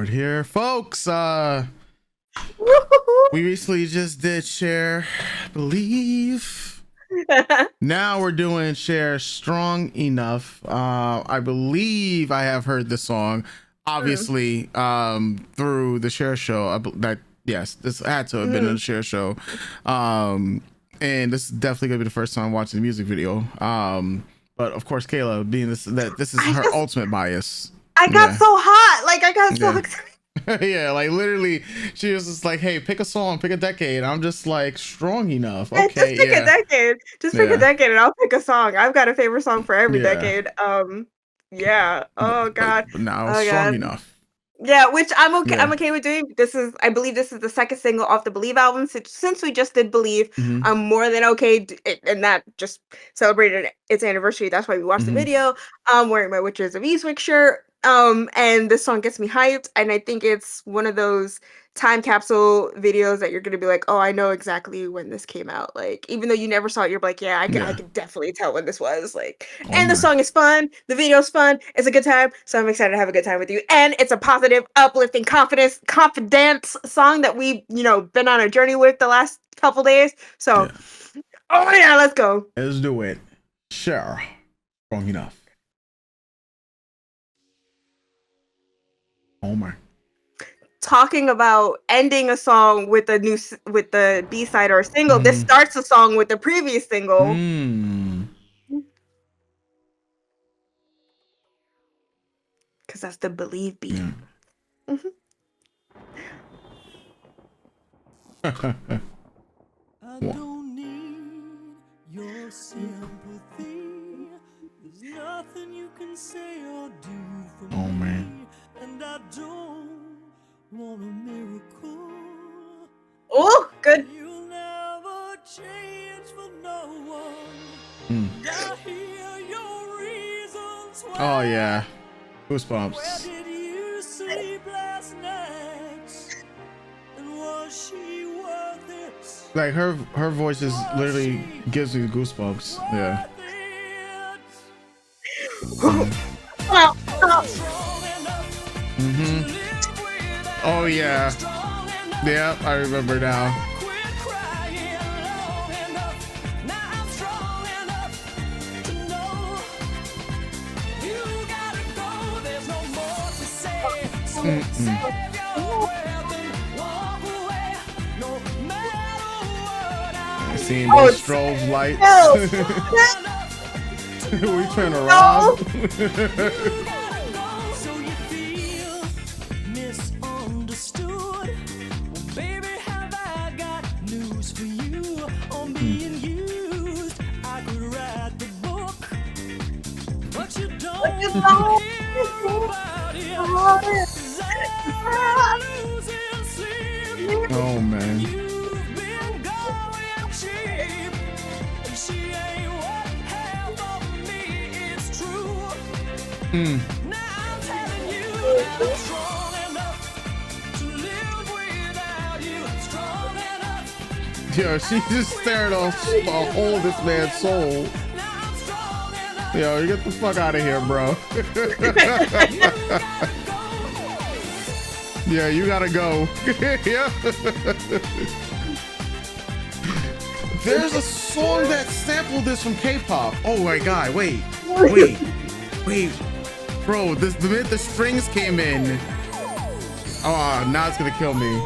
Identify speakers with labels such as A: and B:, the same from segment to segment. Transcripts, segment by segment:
A: start here, folks. We recently just did Cher, Believe. Now we're doing Cher, Strong Enough. I believe I have heard the song, obviously, through the Cher show. Yes, this had to have been in the Cher show. And this is definitely gonna be the first time watching the music video. But of course, Kayla, being this is her ultimate bias.
B: I got so hot, like I got so excited.
A: Yeah, like literally, she was just like, "Hey, pick a song, pick a decade." I'm just like, "Strong Enough." Okay,
B: just pick a decade. Just pick a decade, and I'll pick a song. I've got a favorite song for every decade. Yeah. Oh God.
A: But now, Strong Enough.
B: Yeah, which I'm okay. I'm okay with doing. I believe this is the second single off the Believe album. Since we just did Believe, I'm more than okay. And that just celebrated its anniversary. That's why we watched the video. I'm wearing my Witches of Eastwick shirt. And this song gets me hyped. And I think it's one of those time capsule videos that you're gonna be like, oh, I know exactly when this came out. Like, even though you never saw it, you're like, yeah, I can definitely tell when this was. Like, and the song is fun, the video's fun, it's a good time. So I'm excited to have a good time with you. And it's a positive, uplifting, confidence song that we, been on a journey with the last couple days. So oh yeah, let's go.
A: Let's do it. Cher, Strong Enough. Homer.
B: Talking about ending a song with the B-side or a single, this starts a song with the previous single. Because that's the Believe beat.
C: I don't need your sympathy. There's nothing you can say or do for me.
A: Oh man.
C: And I don't want a miracle.
B: Oh, good.
C: You'll never change for no one. I hear your reasons why.
A: Oh yeah. Goosebumps.
C: Where did you sleep last night? And was she worth it?
A: Like her voice just literally gives me goosebumps. Yeah. Oh yeah. Yeah, I remember now. I seen those strobe lights. We trying to rob.
C: So you feel misunderstood? Well, baby, have I got news for you? On being used, I could write the book, but you don't hear about it. I'm losing sleep.
A: Oh man.
C: You've been going cheap. She ain't what half of me is true. Now I'm telling you that I'm strong enough to live without you. Strong enough.
A: Yo, she just stared a hole in this man's soul.
C: Now I'm strong enough.
A: Yo, you get the fuck out of here, bro. Yeah, you gotta go. Yeah. There's a song that sampled this from K-pop. Oh my god, wait. Bro, the minute the strings came in. Oh, now it's gonna kill me.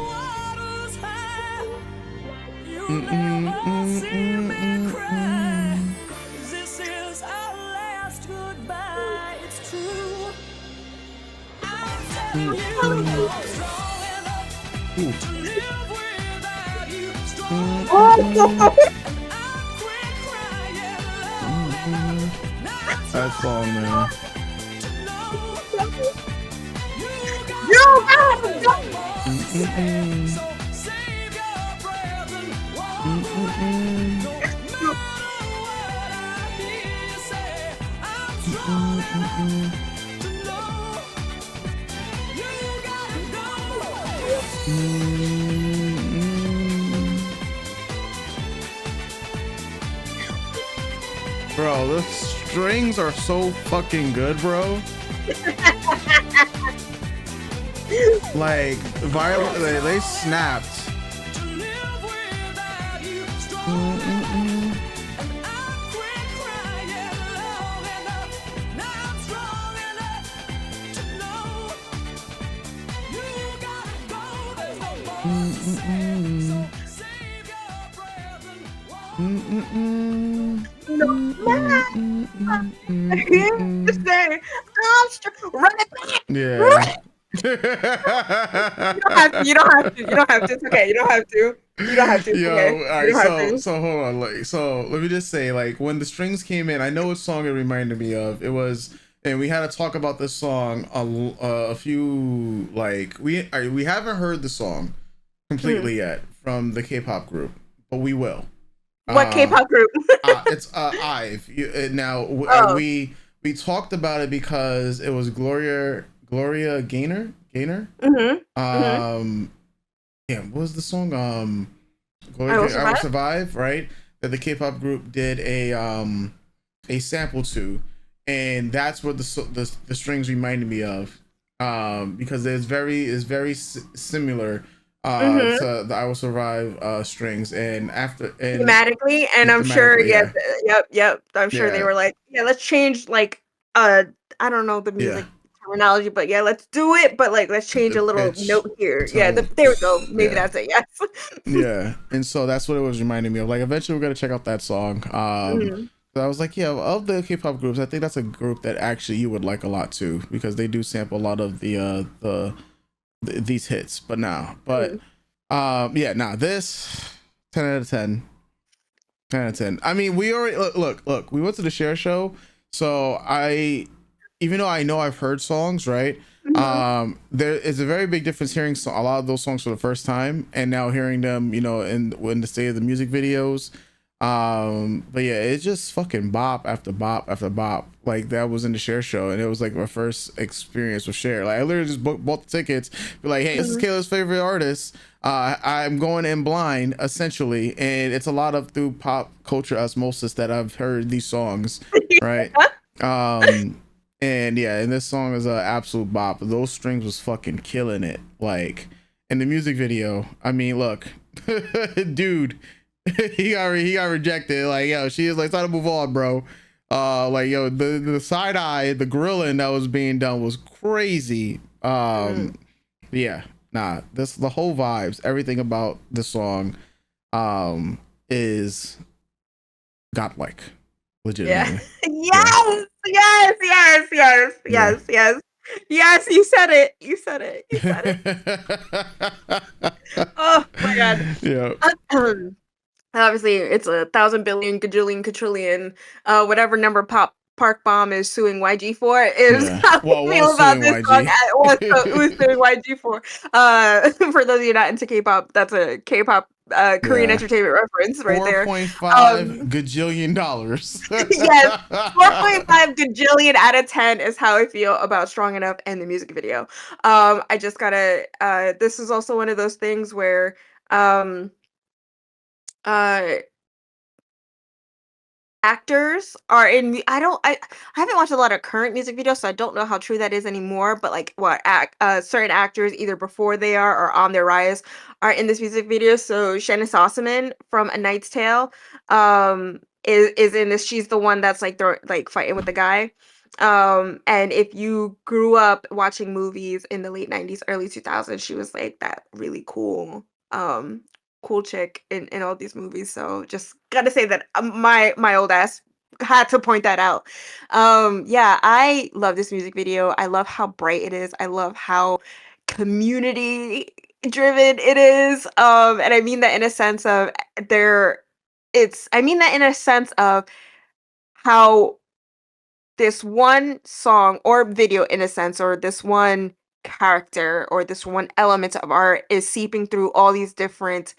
C: This is our last goodbye. It's true. I'm telling you, I'm strong enough to live without you. Strong enough.
A: That song, man.
B: You gotta go.
C: So save your breath and walk away. No matter what I hear say, I'm strong enough to know you gotta go.
A: Bro, the strings are so fucking good, bro. Like violent, they snapped.
C: to live without you. Strong
A: Mm-mm-mm.
C: and I quit crying long enough. Now I'm strong enough to know you gotta go. There's no more to save. So save your breath and walk.
A: Mm-mm-mm.
B: No,
A: Mm-mm-mm.
B: just saying, I'm run it back.
A: Yeah.
B: You don't have to. You don't have to. You don't have to. It's okay. You don't have to. You don't have to. It's
A: Yo,
B: okay.
A: all
B: You
A: right,
B: don't have to.
A: so hold on, like, so let me just say, like, when the strings came in, I know what song it reminded me of. It was, and we had to talk about this song a few, like, we haven't heard the song completely yet from the K-pop group, but we will.
B: What K-pop group?
A: It's IVE. Now
B: Oh.
A: we talked about it because it was Gloria Gaynor.
B: Mm-hmm.
A: Yeah, what was the song?
B: I Will
A: I Will
B: Survive?
A: Survive, right? That the K-pop group did a sample to, and that's what the strings reminded me of, because it's very similar
B: Mm-hmm.
A: to the I Will Survive strings, and
B: Thematically, and I'm sure,
A: thematically,
B: yeah,
A: yeah,
B: yep. I'm sure they
A: yeah,
B: were like, yeah, let's change like I don't know the
A: yeah,
B: music terminology, but yeah, let's do it, but like let's change
A: the
B: a little
A: pitch,
B: note here. Yeah,
A: tone,
B: there we go. Maybe
A: yeah.
B: that's it. Yes.
A: Yeah, and so that's what it was reminding me of. Like, eventually we're gonna check out that song.
B: Mhm.
A: So I was like, yeah, of the K-pop groups, I think that's a group that actually you would like a lot too, because they do sample a lot of these hits.
B: Mhm.
A: Yeah, nah, this 10 out of 10, 10 out of 10. I mean, we already look. We went to the Cher show, so even though I know I've heard songs, right?
B: Mhm.
A: There is a very big difference hearing a lot of those songs for the first time and now hearing them, in the state of the music videos. But yeah, it's just fucking bop after bop after bop. Like, that was in the Cher show, and it was like my first experience with Cher. Like, I literally just bought the tickets, be like, hey, this is
B: Mhm.
A: Kayla's favorite artist. I'm going in blind essentially, and it's a lot of through pop culture osmosis that I've heard these songs, right? And yeah, and this song is an absolute bop. Those strings was fucking killing it. Like, in the music video, I mean, look, dude, he got rejected. Like, yo, she is like, time to move on, bro. Like, yo, the side eye, the grilling that was being done was crazy.
B: Mhm.
A: Yeah, nah, the whole vibes, everything about the song, is godlike,
B: Yeah.
A: legitimately. Yeah,
B: Yes. Yes. Yes. Yes.
A: yeah.
B: Yes. Yes. Yes. You said it. You said it. You said it. Oh my god.
A: Yeah.
B: Obviously, it's a thousand billion, gajillion, quadrillion, whatever number Pop Park Bomb is suing YG for is
A: Yeah.
B: how
A: Well,
B: I feel
A: was
B: about
A: suing
B: this song.
A: YG.
B: It was suing YG for. For those of you not into K-pop, that's a K-pop Korean
A: Yeah.
B: entertainment reference right there.
A: 4.5
B: Um,
A: gajillion dollars.
B: yes, 4.5 gajillion out of 10 is how I feel about Strong Enough and the music video. I just gotta. This is also one of those things where um uh actors are in I haven't watched a lot of current music videos, so I don't know how true that is anymore, but like certain actors either before they are or on their rise are in this music video. So Shannon Sossaman from A Knight's Tale is in this. She's the one that's like they're like fighting with the guy. And if you grew up watching movies in the late 90s, early 2000s, she was like that really um cool chick in all these movies. So just gotta say that my old ass had to point that out. Yeah, I love this music video. I love how bright it is. I love how community driven it is. And I mean that in a sense of there I mean that in a sense of how this one song or video in a sense, or this one character or this one element of art is seeping through all these different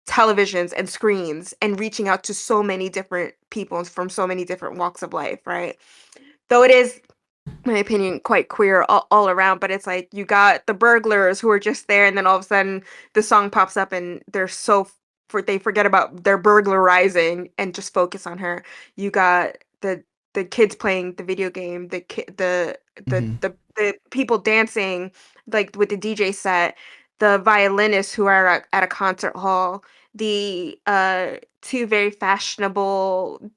B: televisions and screens and reaching out to so many different people from so many different walks of life, right? Though it is, in my opinion, quite queer all around, but it's like you got the burglars who are just there, and then all of a sudden the song pops up and they're they forget about their burglarizing and just focus on her. You got the kids playing the video game, the ki- the
A: Mhm.
B: the people dancing, like with the DJ set, the violinists who are at a concert hall, the two very fashionable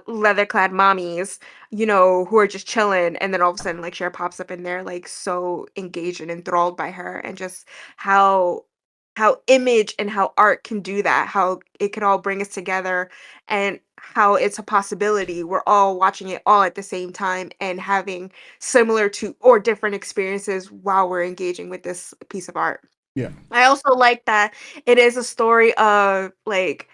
B: leather-clad mommies, who are just chilling, and then all of a sudden, like, Cher pops up in there, like, so engaged and enthralled by her, and just how image and how art can do that, how it can all bring us together, and how it's a possibility. We're all watching it all at the same time and having similar to or different experiences while we're engaging with this piece of art.
A: Yeah.
B: I also like that it is a story of, like,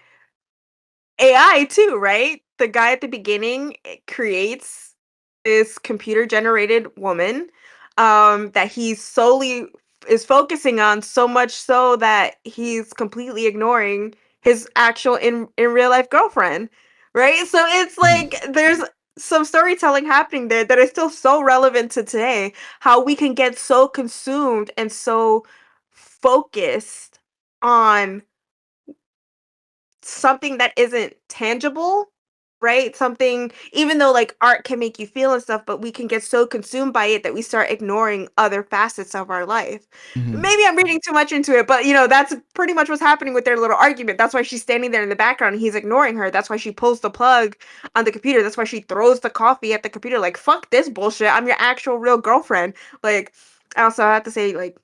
B: AI too, right? The guy at the beginning creates this computer generated woman that he solely is focusing on, so much so that he's completely ignoring his actual in real life girlfriend, right? So it's
A: Mhm.
B: like there's some storytelling happening there that is still so relevant to today, how we can get so consumed and so focused on something that isn't tangible, right? Something, even though like art can make you feel and stuff, but we can get so consumed by it that we start ignoring other facets of our life.
A: Mhm.
B: Maybe I'm reading too much into it, but that's pretty much what's happening with their little argument. That's why she's standing there in the background and he's ignoring her. That's why she pulls the plug on the computer. That's why she throws the coffee at the computer. Like, fuck this bullshit. I'm your actual real girlfriend. Like, I also have to say, like,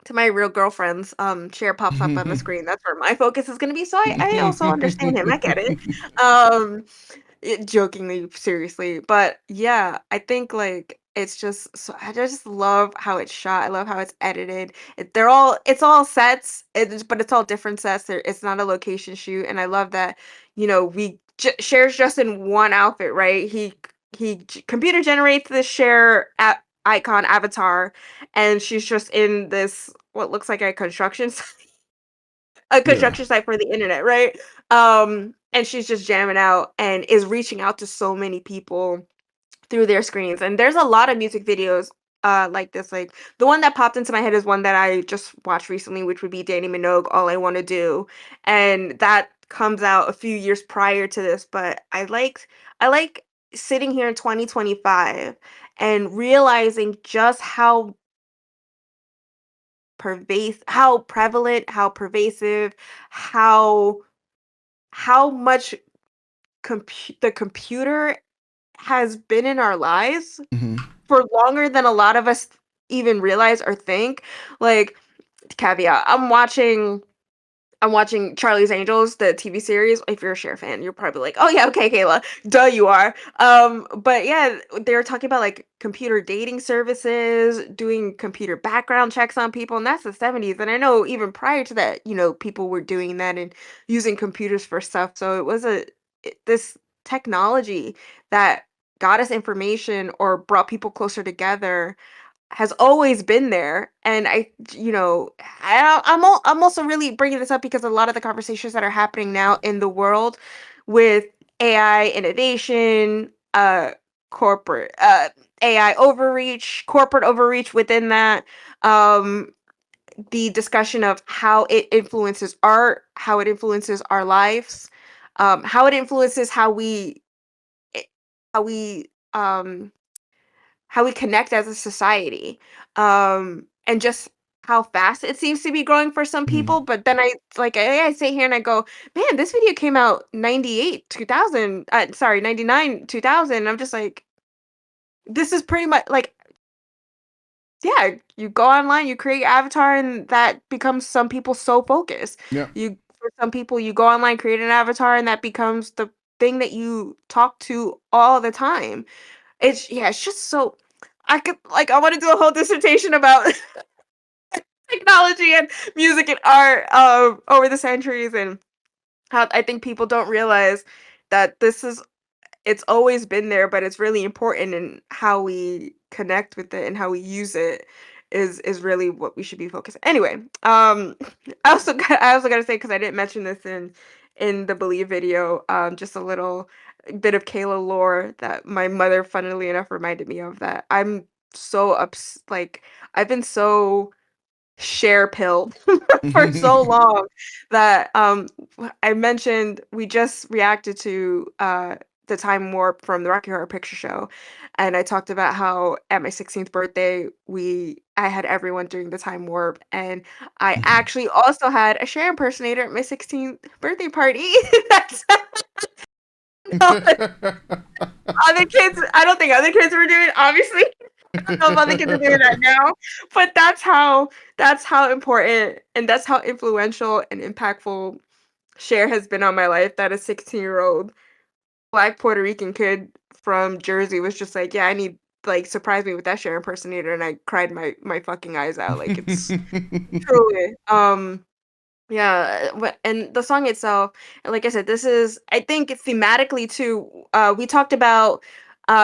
B: to my real girlfriends, Cher pops up on the screen. That's where my focus is gonna be. So I also understand him. I get it. Um, jokingly, seriously, but yeah, I think like it's just so I just love how it's shot. I love how it's edited. It's all sets, but it's all different sets. It's not a location shoot, and I love that. Cher's just in one outfit, right? Computer generates this icon avatar, and she's just in this what looks like a a
A: Yeah.
B: construction site for the internet, right? And she's just jamming out and is reaching out to so many people through their screens. And there's a lot of music videos like this. Like the one that popped into my head is one that I just watched recently, which would be Danny Minogue, All I Wanna Do. And that comes out a few years prior to this, but I like sitting here in 2025 and realizing just how prevalent, how pervasive, how much the computer has been in our lives
A: Mhm.
B: for longer than a lot of us even realize or think. Like, caveat, I'm watching Charlie's Angels, the TV series. If you're a Cher fan, you're probably like, "Oh yeah, okay, Kayla, duh, you are." But yeah, they were talking about like computer dating services, doing computer background checks on people, and that's the '70s. And I know even prior to that, people were doing that and using computers for stuff. So it was this technology that got us information or brought people closer together has always been there. And I'm also really bringing this up because a lot of the conversations that are happening now in the world with AI innovation, corporate AI overreach, corporate overreach within that, um, the discussion of how it influences art, how it influences our lives, how it influences eh, how we um how we connect as a society, and just how fast it seems to be growing for some
A: Mhm.
B: people. But then I sit here and I go, man, this video came out 98 2000, sorry, 99 2000. And I'm just like, this is pretty much like, yeah, you go online, you create your avatar, and that becomes some people so focused.
A: Yeah.
B: For some people, you go online, create an avatar, and that becomes the thing that you talk to all the time. It's just so I want to do a whole dissertation about technology and music and art over the centuries, and how I think people don't realize that it's always been there, but it's really important, and how we connect with it and how we use it is really what we should be focusing. Anyway, I also got to say, because I didn't mention this in the Believe video, just a little bit of Kayla lore that my mother, funnily enough, reminded me of. That I'm so like I've been so share pilled for so long that I mentioned we just reacted to the time warp from the Rocky Horror Picture Show, and I talked about how at my 16th birthday I had everyone doing the time warp, and I actually also had a Cher impersonator at my 16th birthday party. That's other kids. I don't think other kids were doing it, obviously. I don't know if other kids are doing that now, but that's how important and that's how influential and impactful Cher has been on my life. That a 16-year-old Black Puerto Rican kid from Jersey was just like, yeah, I need like surprise me with that Cher impersonator, and I cried my fucking eyes out. Like it's truly yeah, and the song itself, like I said, this is I think thematically too. We talked about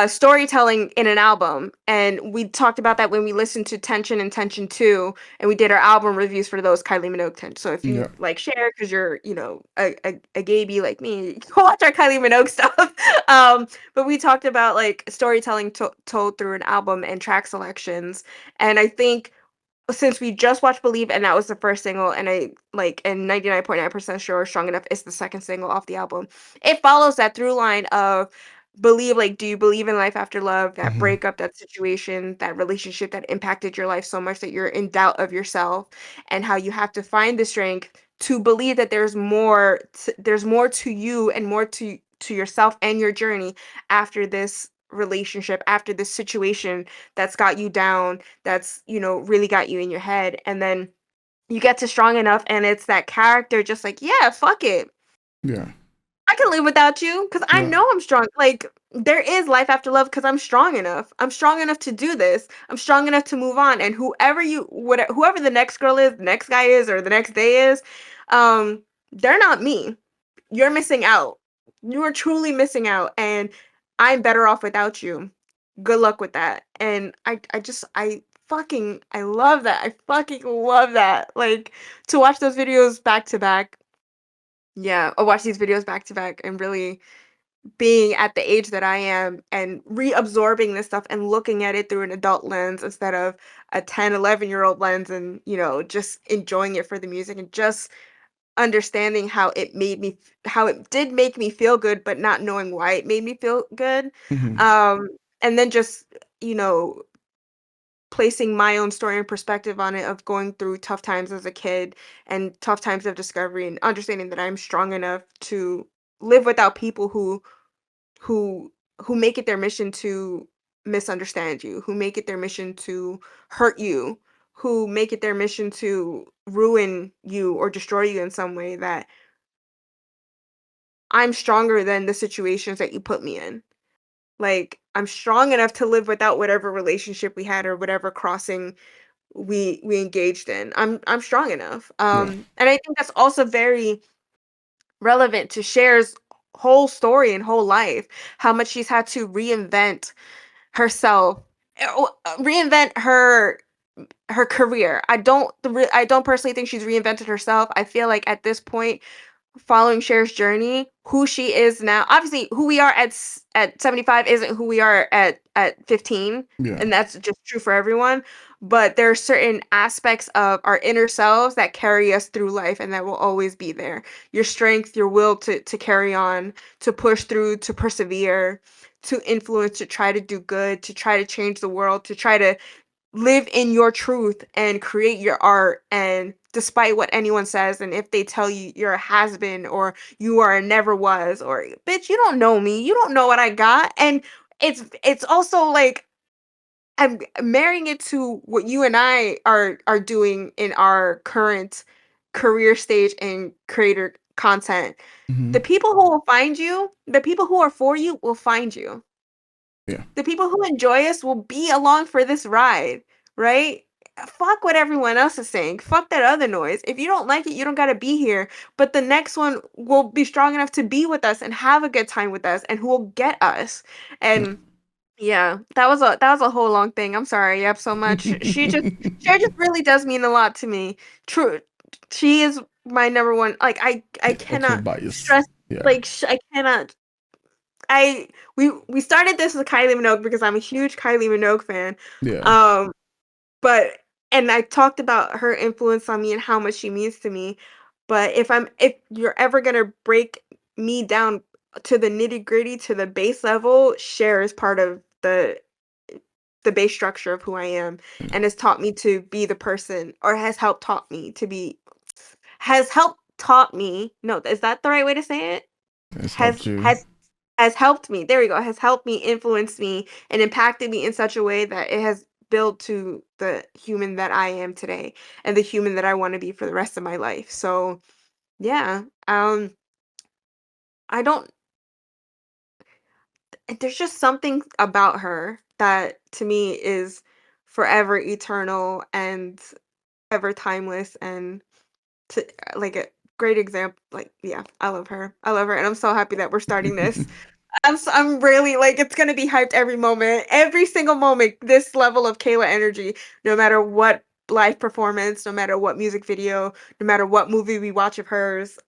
B: storytelling in an album, and we talked about that when we listened to Tension and Tension 2, and we did our album reviews for those Kylie Minogue tension. So if you
A: Yeah.
B: like Cher, because you're a gay bee like me, go watch our Kylie Minogue stuff. But we talked about like storytelling told through an album and track selections, and I think since we just watched Believe and that was the first single, and I like and 99.9% sure Strong Enough is the second single off the album. It follows that through line of believe, like, do you believe in life after love, that breakup, that situation, that relationship that impacted your life so much that you're in doubt of yourself, and how you have to find the strength to believe that there's more to you and more to yourself and your journey after this relationship, after this situation that's got you down, that's, really got you in your head. And then you get to Strong Enough and it's that character just like, yeah, fuck it.
A: Yeah.
B: I can live without you because I
A: Yeah.
B: know I'm strong. Like, there is life after love because I'm strong enough. I'm strong enough to do this. I'm strong enough to move on. And whoever the next girl is, the next guy is, or the next day is, they're not me. You're missing out. You are truly missing out. And I'm better off without you. Good luck with that. And I love that. I fucking love that. Like, to watch those videos back to back. Yeah, I watch these videos back to back and really being at the age that I am and reabsorbing this stuff and looking at it through an adult lens instead of a 10, 11-year-old lens, and, just enjoying it for the music and just understanding how it did make me feel good, but not knowing why it made me feel good.
A: Mhm.
B: Um, and then just, placing my own story and perspective on it of going through tough times as a kid and tough times of discovery and understanding that I'm strong enough to live without people who who make it their mission to misunderstand you, who make it their mission to hurt you, who make it their mission to ruin you or destroy you in some way, that I'm stronger than the situations that you put me in. Like, I'm strong enough to live without whatever relationship we had or whatever crossing we engaged in. I'm strong enough.
A: Yeah.
B: And I think that's also very relevant to Cher's whole story and whole life, how much she's had to reinvent herself, reinvent her career. I don't personally think she's reinvented herself. I feel like at this point, following Cher's journey, who she is now. Obviously, who we are at 75 isn't who we are at 15,
A: Yeah.
B: and that's just true for everyone. But there are certain aspects of our inner selves that carry us through life and that will always be there. Your strength, your will to carry on, to push through, to persevere, to influence, to try to do good, to try to change the world, to try to live in your truth and create your art, and despite what anyone says, and if they tell you you're a has-been or you are a never was, or bitch, you don't know me, you don't know what I got. And it's also like I'm marrying it to what you and I are doing in our current career stage in creator content.
A: Mhm.
B: The people who will find you, the people who are for you will find you.
A: Yeah.
B: The people who enjoy us will be along for this ride, right? Fuck what everyone else is saying. Fuck that other noise. If you don't like it, you don't gotta be here. But the next one will be strong enough to be with us and have a good time with us and who will get us. And yeah, that was a whole long thing. I'm sorry. Yep, so much. Cher just really does mean a lot to me. True. She is my number one. Like I
A: Ultimate
B: cannot
A: bias.
B: stress
A: Yeah.
B: like I cannot I we started this with Kylie Minogue because I'm a huge Kylie Minogue fan.
A: Yeah.
B: Um, but and I talked about her influence on me and how much she means to me. But if you're ever gonna break me down to the nitty-gritty, to the base level, Cher is part of the base structure of who I am, and has taught me to be the person, or has helped taught me to be has helped taught me no, is that the right way to say it?
A: It's helped
B: Has
A: you.
B: has helped me, there we go, has helped me, influenced me, and impacted me in such a way that it has built to the human that I am today, and the human that I wanna be for the rest of my life, so, yeah, I don't there's just something about her that to me is forever eternal and ever timeless, and to like a great example, like, yeah, I love her. I love her, and I'm so happy that we're starting this. I'm really like, it's gonna be hyped every moment, every single moment. This level of Kayla energy, no matter what live performance, no matter what music video, no matter what movie we watch of hers.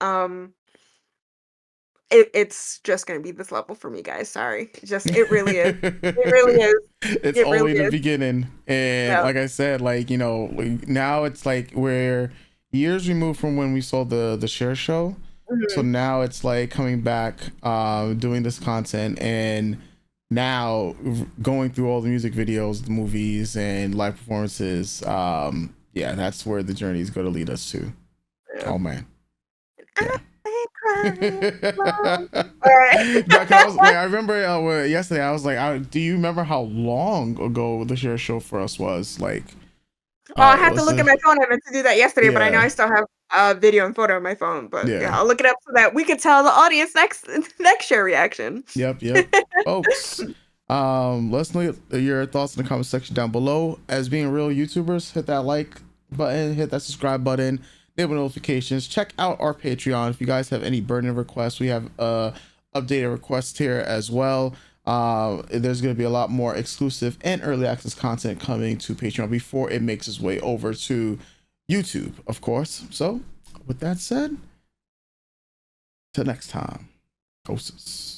B: It's just gonna be this level for me, guys. Sorry, it really is. It really is.
A: It's
B: It really
A: only the
B: is.
A: beginning, and
B: Yeah.
A: like I said, like, now it's like we're years removed from when we saw the Share show, so
B: Mhm.
A: now it's like coming back, doing this content, and now going through all the music videos, the movies, and live performances. Yeah, that's where the journey is going to lead us to.
B: Yeah.
A: Oh man.
B: I've
A: Yeah.
B: been crying alone.
A: No, 'cause I was
B: Alright.
A: like, I remember yesterday. I was like, do you remember how long ago the Share show for us was? Like,
B: Oh, I have to
A: was
B: look at my phone. I meant to do that yesterday, but I know
A: yeah,
B: I still have video and photo on my phone. But
A: yeah,
B: yeah, I'll look it up so that we can tell the audience next share reaction.
A: yep, folks. Let us know your thoughts in the comment section down below. As being real YouTubers, hit that like button, hit that subscribe button, enable notifications. Check out our Patreon if you guys have any burning requests. We have updated requests here as well. There's going to be a lot more exclusive and early access content coming to Patreon before it makes its way over to YouTube, of course. So with that said, till next time, ghosts.